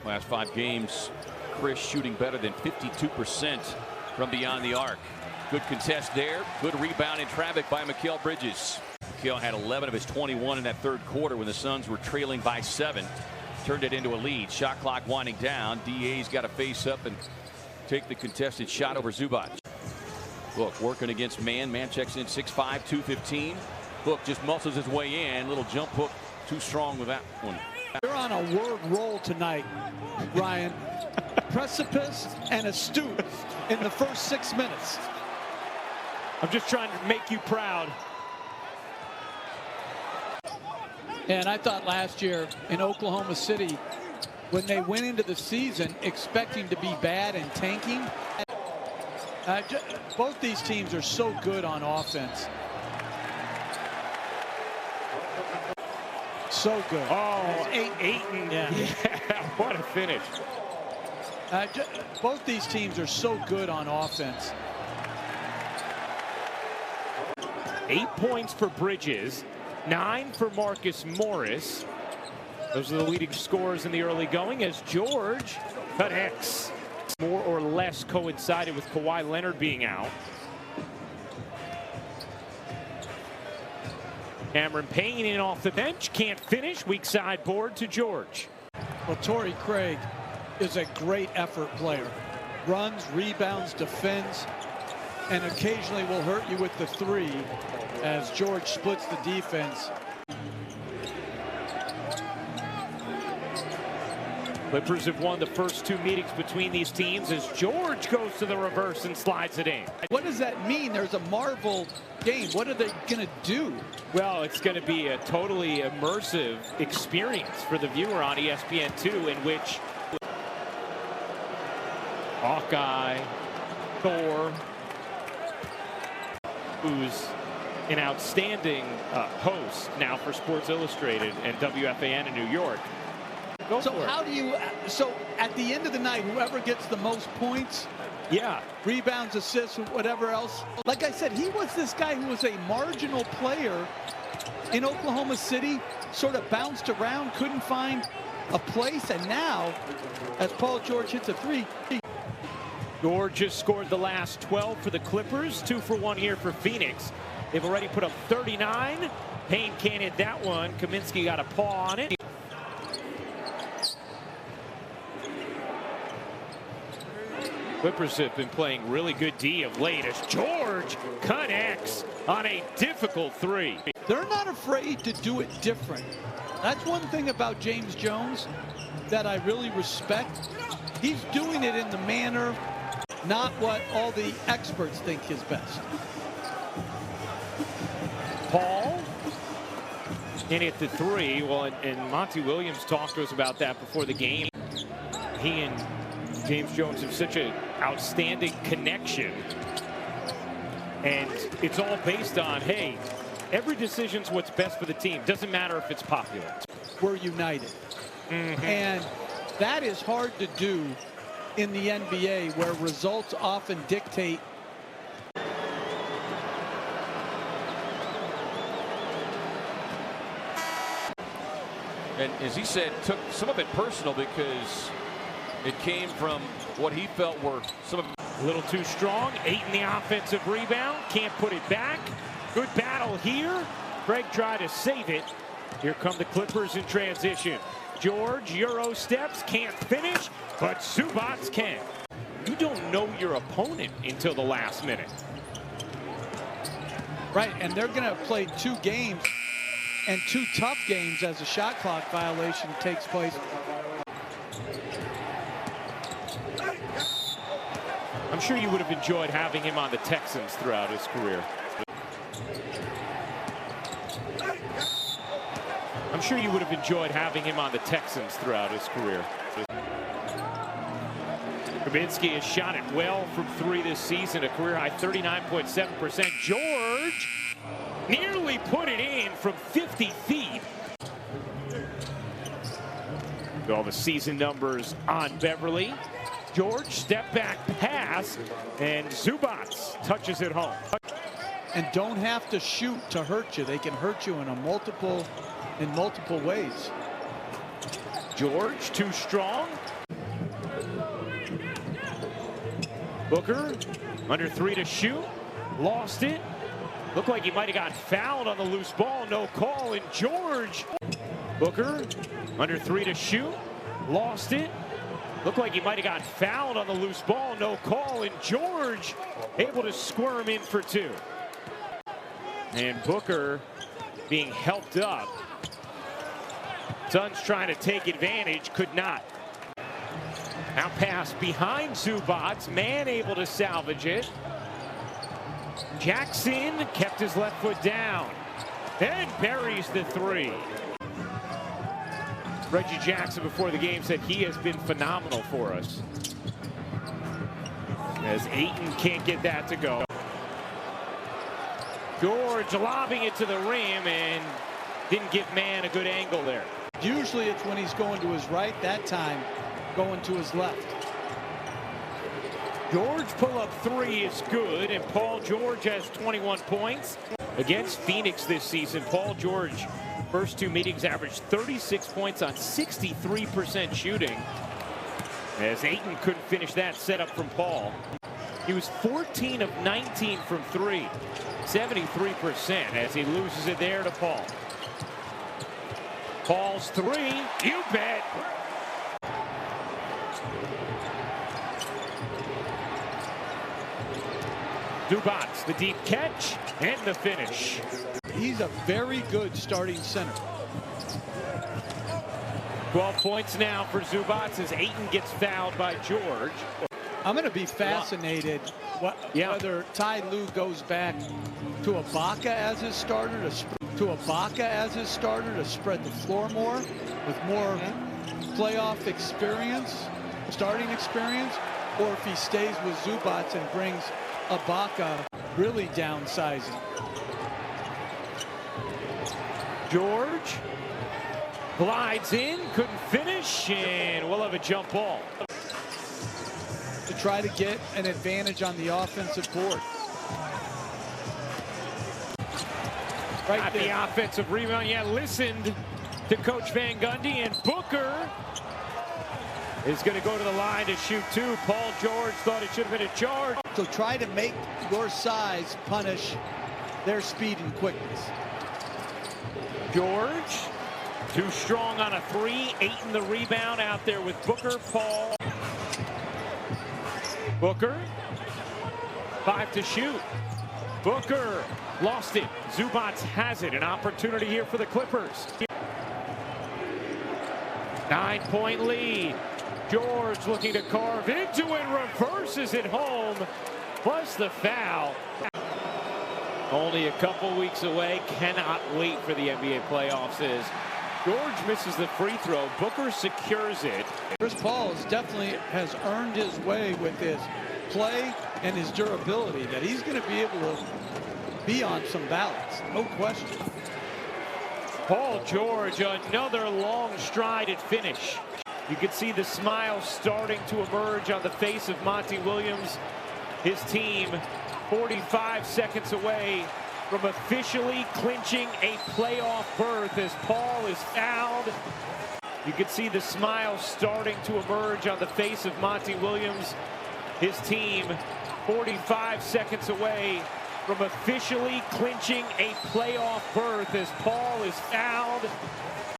Last 5 games, Chris shooting better than 52% from beyond the arc. Good contest there. Good rebound in traffic by Mikal Bridges. Mikal had 11 of his 21 in that third quarter when the Suns were trailing by 7. Turned it into a lead. Shot clock winding down. DA's got to face up and take the contested shot over Zubac. Book working against man. Man checks in 6'5", 215. Book just muscles his way in. Little jump hook. Too strong with that one. You're on a word roll tonight, Ryan. Precipice and astute in the first 6 minutes. I'm just trying to make you proud. And I thought last year in Oklahoma City, when they went into the season expecting to be bad and tanking, both these teams are so good on offense. So good. Oh, Ayton. Yeah. Yeah, what a finish. Both these teams are so good on offense. 8 points for Bridges, 9 for Marcus Morris. Those are the leading scorers in the early going as George connects. More or less coincided with Kawhi Leonard being out. Cameron Payne in off the bench, can't finish. Weak side board to George. Well, Torrey Craig is a great effort player. Runs, rebounds, defends, and occasionally will hurt you with the 3 as George splits the defense. Clippers have won the first 2 meetings between these teams as George goes to the reverse and slides it in. What does that mean? There's a Marvel game. What are they going to do? Well, it's going to be a totally immersive experience for the viewer on ESPN2 in which Hawkeye, Thor, who's an outstanding host now for Sports Illustrated and WFAN in New York. So how do you, so at the end of the night, whoever gets the most points, yeah, rebounds, assists, whatever else. Like I said, he was this guy who was a marginal player in Oklahoma City, sort of bounced around, couldn't find a place, and now, as Paul George hits a 3. George just scored the last 12 for the Clippers, 2 for 1 here for Phoenix. They've already put up 39. Payne can't hit that one. Kaminsky got a paw on it. Clippers have been playing really good D of late as George connects on a difficult 3. They're not afraid to do it different. That's one thing about James Jones that I really respect. He's doing it in the manner, not what all the experts think is best. Paul in at the 3. Well, and Monty Williams talked to us about that before the game. He and James Jones have such an outstanding connection. And it's all based on, hey, every decision's what's best for the team. Doesn't matter if it's popular. We're united. And that is hard to do in the NBA where results often dictate. And as he said, took some of it personal because it came from what he felt were some of a little too strong. Ayton the offensive rebound. Can't put it back. Good battle here. Craig tried to save it. Here come the Clippers in transition. George, Euro steps, can't finish, but Zubac can. You don't know your opponent until the last minute. Right, and they're going to play 2 games and 2 tough games as a shot clock violation takes place. I'm sure you would have enjoyed having him on the Texans throughout his career. I'm sure you would have enjoyed having him on the Texans throughout his career. Kaminsky has shot it well from 3 this season, a career high 39.7%. George nearly put it in from 50 feet. All the season numbers on Beverly. George step back pass, and Zubac touches it home. And don't have to shoot to hurt you. They can hurt you in multiple ways. George too strong. Booker, under 3 to shoot, lost it. Looked like he might have gotten fouled on the loose ball, no call, and George. Booker, under 3 to shoot, lost it. Looked like he might have gotten fouled on the loose ball, no call, and George able to squirm in for 2. And Booker being helped up. Suns trying to take advantage, could not. Now pass behind Zubac, man able to salvage it. Jackson kept his left foot down and buries the 3. Reggie Jackson before the game said he has been phenomenal for us. As Ayton can't get that to go. George lobbing it to the rim and didn't give man a good angle there. Usually it's when he's going to his right, that time going to his left. George pull-up 3 is good, and Paul George has 21 points. Against Phoenix this season, Paul George, first 2 meetings, averaged 36 points on 63% shooting. As Ayton couldn't finish that setup from Paul. He was 14 of 19 from 3, 73% as he loses it there to Paul. Paul's 3, you bet. Zubac, the deep catch, and the finish. He's a very good starting center. 12 points now for Zubac as Ayton gets fouled by George. I'm going to be fascinated whether Ty Lue goes back to Ibaka as his starter to spread the floor more with more playoff experience, starting experience, or if he stays with Zubac and brings Ibaka really downsizing. George glides in, couldn't finish, and we'll have a jump ball. To try to get an advantage on the offensive board. Right there. The offensive rebound. Yeah, listened to Coach Van Gundy, and Booker is going to go to the line to shoot 2. Paul George thought it should have been a charge. So try to make your size punish their speed and quickness. George, too strong on a 3. Ayton the rebound out there with Booker, Paul. Booker, 5 to shoot. Booker lost it. Zubac has it. An opportunity here for the Clippers. 9-point lead. George looking to carve into it, reverses it home, plus the foul. Only a couple weeks away, cannot wait for the NBA playoffs as George misses the free throw. Booker secures it. Chris Paul definitely has earned his way with his play and his durability, that he's going to be able to be on some ballots, no question. Paul George, another long strided finish. You can see the smile starting to emerge on the face of Monty Williams. His team 45 seconds away from officially clinching a playoff berth as Paul is fouled. You can see the smile starting to emerge on the face of Monty Williams. His team 45 seconds away from officially clinching a playoff berth as Paul is fouled.